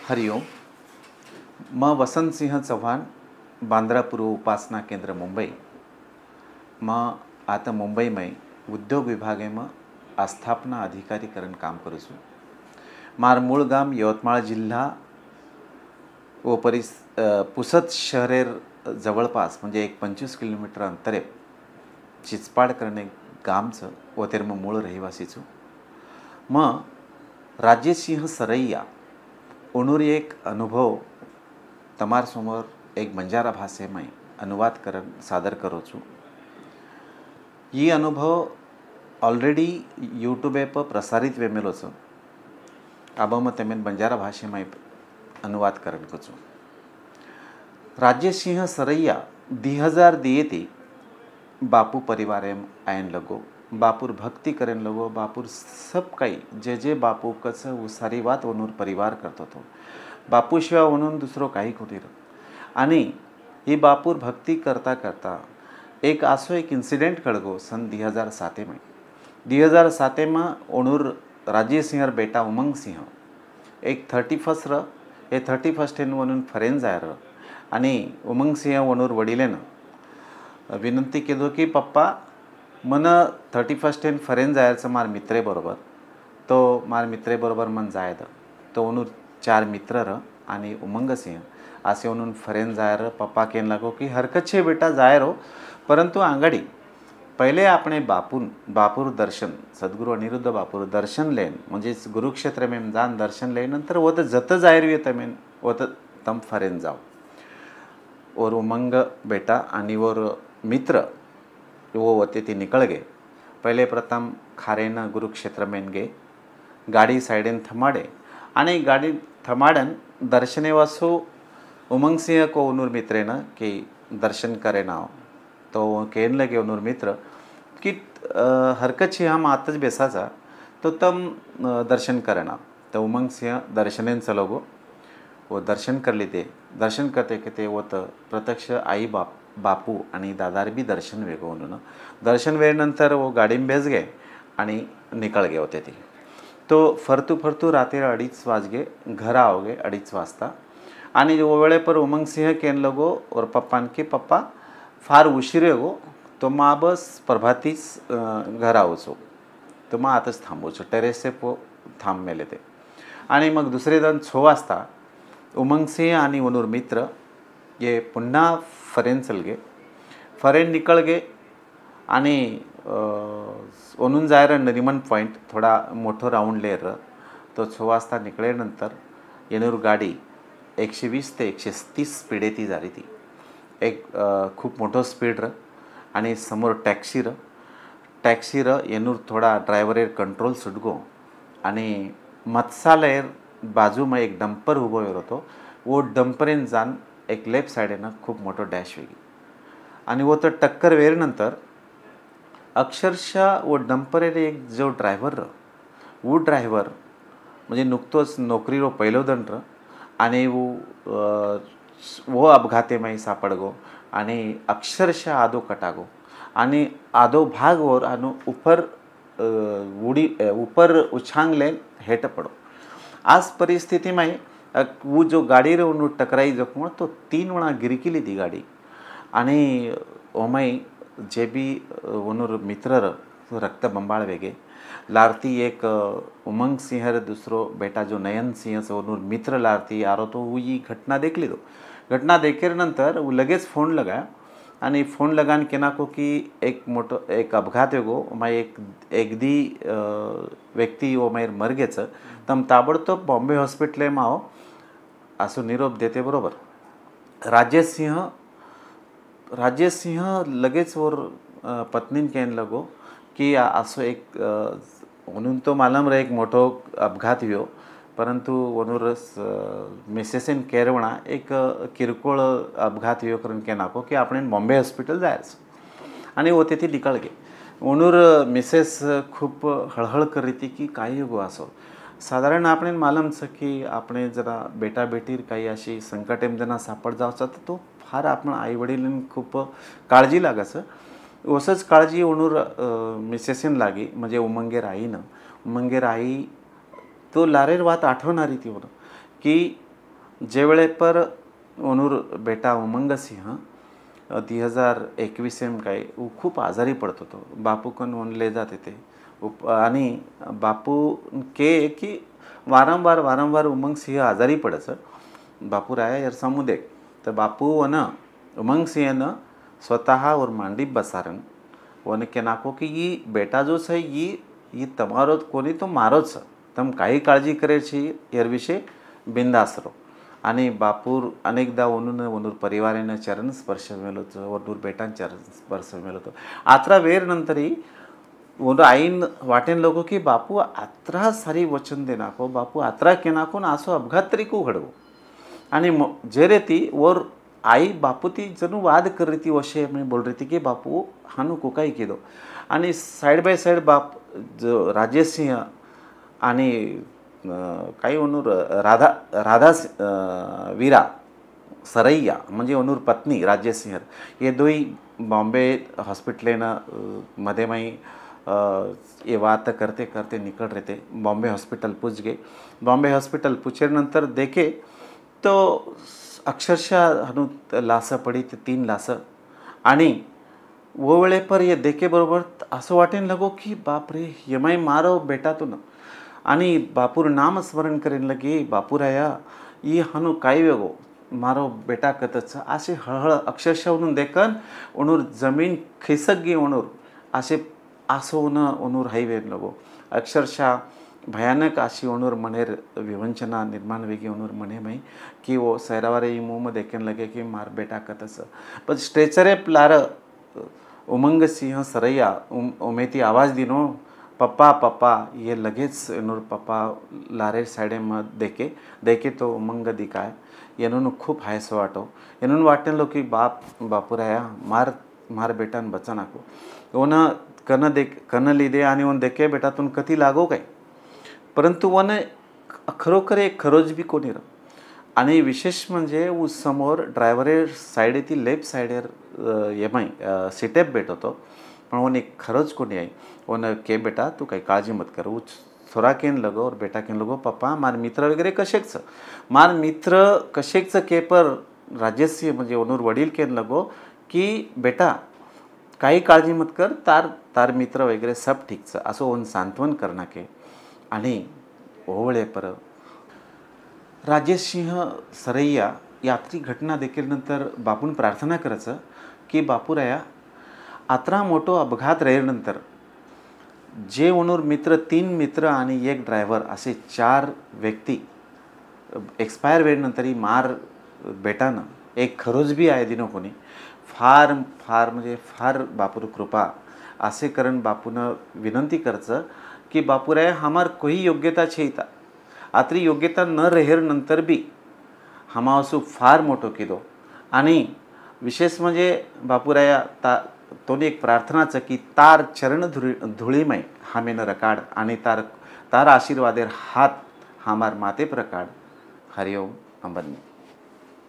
हरिओम। मैं वसंत सिंह चव्हाण, बांद्रा पूर्व उपासना केंद्र मुंबई। मैं आता मुंबई में उद्योग विभाग में आस्थापना अधिकारी करण काम करूँ छूँ। मार मूळ गाम यवतमाळ जिल्हा व पुसद शहरेर जवळपास म्हणजे एक 25 किलोमीटर अंतरे चिचपाड करणे गाम छ व तेर मैं मूळ रहिवासी छूँ। मैं राजेश सिंह सरैया उनुरी एक अनुभव तमार समोर एक बंजारा भाषे में अनुवाद करण सादर करो छूँ। ये अनुभव ऑलरेडी यूट्यूब पर प्रसारित वेमेलो छ। अब मैं तेमें बंजारा भाषे में अनुवाद करण को छूँ। राजेश सिंह सरैया 2000 दिए थी बापू परिवार आयन लगो, बापुर भक्ति करें लगो, बापुर सब कई जे बापू कस वो सारी बात वनूर परिवार करतो तो बापू शिवाय वनून दुसरो काही कोणी आणि ही बापूर भक्ति करता करता एक आसो एक इंसिडेंट कळगो सन 2007 में 2007 में ओणूर राजेश सिंह बेटा उमंग सिंह एक 31 ये 31 वनून फरेन जायर आणि उमंग सिंह वनूर वडिलेन विनंती केलो की पप्पा मन 31 फरेन जायचं मार मित्रे बरोबर तो मार मित्रे बरोबर मन जायद तो उनूर 4 मित्र र आणि उमंग सिंह असे उनून फरेन जायर पप्पा केन लगो कि हरकत छे बेटा जाय रो परंतु आंगड़ी पहले अपने बापुर दर्शन सद्गुरु अनिरुद्ध बापुर दर्शन लेन म्हणजे गुरुक्षेत्र में जान दर्शन ले नंतर वो तो जत जायर तमें वो तो तम फरेन जाओ। और उमंग बेटा आणि और मित्र वो होते ती निकल गए। पहले प्रथम खारेन गुरुक्षेत्र में गए, गाड़ी साइडेन थमाड़े आणि गाड़ी थमाड़न दर्शने वासो उमंग सिंह को उनूर मित्रे न कि दर्शन करे ना तो कहने लगे उनूर मित्र कि हरकत छे हम आतज बेसाचा तो तम दर्शन करे ना। तो उमंग सिंह दर्शनेन चलोगो वो दर्शन कर लेते। दर्शन करते कहते वो तो प्रत्यक्ष आई बापू आणि दादार भी दर्शन वेगो उन्होंने दर्शन वेळनंतर वो गाड़ी में बेस गए आणि निकल गए होते थे। तो फरतू फरतू रात्री 2:30 वाज गए, घर आओगे 2:30 वाजता आणि वो वेळे पर उमंग सिंह केन लगो और पप्पान की पप्पा फार उशीर गो तो माँ बस प्रभातीच घर आवचो तो माँ आताच थांबवचो टेरेस से पो थांब मेले ते आणि मग दुसरे दिन 6 वाजता उमंग सिंह आणि उनूर मित्र ये पुन्हा फरेन चल गए। फरेन निकल गए आणि ओनून जायर नरीमन पॉइंट थोड़ा मोठो राउंड लेर तो 6 वाजता निकले नंतर येणूर गाड़ी 120 ते 130 स्पीडे ती जारी थी। एक खूप मोठो स्पीड र आणि समोर टॅक्सी र येणूर थोड़ा ड्रायव्हरेर कंट्रोल सुटगो आणि मत्सालयर बाजू में एक डंपर उभो होतो वो डंपरेन जान एक लेफ्ट साइडेन खूप मोठो डॅश वेगी आणि वो तो टक्कर वेर नंतर अक्षरशः वो डंपरेर एक जो ड्रायव्हर वो ड्रायव्हर म्हणजे नुकतोच नोकरीरो पहिलो दंड आणि वो अपघाते में सापडगो आणि अक्षरशः आदो कटागो आणि आदो भाग और आनो ऊपर उछांग ले हेठ पड़ो। आज परिस्थिति में वो जो गाड़ी रे उन्होंने टकराई जखमो तो 3 वणा गिरकिली थी गाड़ी आणि ओमय जे भी उनूर मित्र रक्त बंबाळ वेगे लारती एक उमंग सिंह दूसरो बेटा जो नयन सिंह से उनूर मित्र लारती आरो तो वो ये घटना देख ली। घटना देखे नंतर वो लगेच फोन लगाया आणि फोन लगान केना को कि एक अपघात वेगो मैं एक दी व्यक्ति वो मायर मर गेच तम ताबडतोब बॉम्बे हॉस्पिटल में आओ असो निरोप देते बरोबर राजेश सिंह लगेच और पत्नीन कहन लगो कि असो एक म्हणून तो मालूम रहे एक मोठो अपघात हुयो परंतु वनूर मिसेसेन केरवणा एक किरकोळ अपघात हुयो करून केनाको कि आपणे बॉम्बे हॉस्पिटल जायच आणि वो तेथी निकल गए। वनूर मिसेस खूप हळहळ करी थी कि काही हुगो असो साधारण आपणे मालूम छ कि आपणे जरा बेटा बेटीर काही अशी संकटेम जना सापड जावचा तो फार आपण आई वडील खूप काळजी लागस असंच काळजी ओणूर मिसेसेन लागी म्हणजे उमंगेर आई तो लारेर बात आठवणारी ती म्हणून की जेवळे पर ओनूर बेटा उमंग सिंह 2021 काय खूप आजारी पडत होतो. बापूकन ओनले जाते ते आणि बापू के की वारंवार उमंग सिंह आजारी पडायचं. बापू राया यार समुदे तर बापू वन उमंग सिंहनं स्वतः और मांडी बसारन वन के नाको की ये बेटा जो है ये तमारो कोणी तो मारोच तम काही काळजी करायची याविषयी बिंदास रहो. आणि बापूर अनेकदा ओनूर परिवारानं चरण स्पर्श मिळत होतं, ओनूर बेटान चरण स्पर्श मिळत होतं. आत्रा वेर नंतरही ओनू आईन वाटेन लोगो की बापू आत्रा सारी वचन दे नाको, बापू आत्रा के नाको ना असो अपघात तरी को घडवो. आणि जे रे ती वर आई बापू ती जणू वाद कर रही थी वशे मैं बोल रही थी की बापू हानू को काही केलो. आणि साइड बाय साइड बाप जो राजेश सिंह आणि काही ओनूर राधा वीरा सरैया म्हणजे ओनूर पत्नी राजेश सिंह ये दोई बॉम्बे हॉस्पिटलेनं मध्ये मई ये बात करते करते निकल रहे थे. बॉम्बे हॉस्पिटल पूछ गए. बॉम्बे हॉस्पिटल पूछेनंतर देखे तो अक्षरशः हनु लासं पडी ते 3 लासं. आणि वो वेळे पर ये देखे बरोबर असं वाटेन लगो की बापरे ये माई मारो बेटा तू न. आणि बापूर नाम स्मरण करेन लगे बापूराया ये हनु काय वेगो मारो बेटा कतच असे हळहळ अक्षरशः म्हणून देखन ओनूर जमीन खिसक गी ओनूर असे आसोन ओनूर हायवे लगो अक्षरशः भयानक अशी ओनूर मनेर विवंचना निर्माण वेगी ओनूर मने मई की वो सैरावारे मुँह में देखने लगे कि मार बेटा कतच. पण स्ट्रेचरे प्लार उमंग सिंह सरैया उमेती आवाज दिनो पप्पा पप्पा ये लगेच एनूर पप्पा लारे साइडे में देखे तो उमंग दिखाए येनून खूप हायसो वाटो. येनून वाटने लो की बापूराया मार बेटान बचा नाको ओन कन लिदे आणि ओन देखे बेटा तुन कती लागो काय. परंतु वन खरोखर एक खरोज बी कोणी र. आणि विशेष म्हणजे उस समोर ड्रायव्हरे साइड ती लेफ्ट साइडेर येमाई सीटेप भेट होतो. पण वन एक खरोज कोणी आई वन के बेटा तू काही काळजी मत कर. वो छोरा केन लगो और बेटा केन लगो पप्पा मार मित्र वगैरे कशेकच मार मित्र कशेकच के पर राजेश म्हणजे ओनूर वडील केन लगो की बेटा काही काळजी मत कर तार मित्र वगैरे सब ठीकच असं ओन सांत्वन करना के. आणि ओवळे पर राजेश सिंह सरैया यात्री घटना देखील नंतर बापून प्रार्थना करायचं की बापूराया आत्रा मोठो अपघात राहिल्यानंतर जे ओनूर मित्र 3 मित्र आणि 1 ड्रायव्हर असे 4 व्यक्ती एक्सपायर वेळनंतरही मार बेटानं एक खरोज बी आहे दिनो कोणी फार फार म्हणजे फार बापूर कृपा असे करण बापून विनंती करचं की बापूराय हमार कोई योग्यता छेता आत्री योग्यता न रहेर नंतर बी हमा असू फार मोठो किदो. आणि विशेष म्हणजे बापूराया तोनी एक प्रार्थनाचं की तार चरण धुळीमय हामेन रकाड आणि तार आशीर्वादेर हात हमार माते प्रकाड. हरिओम अंबनी.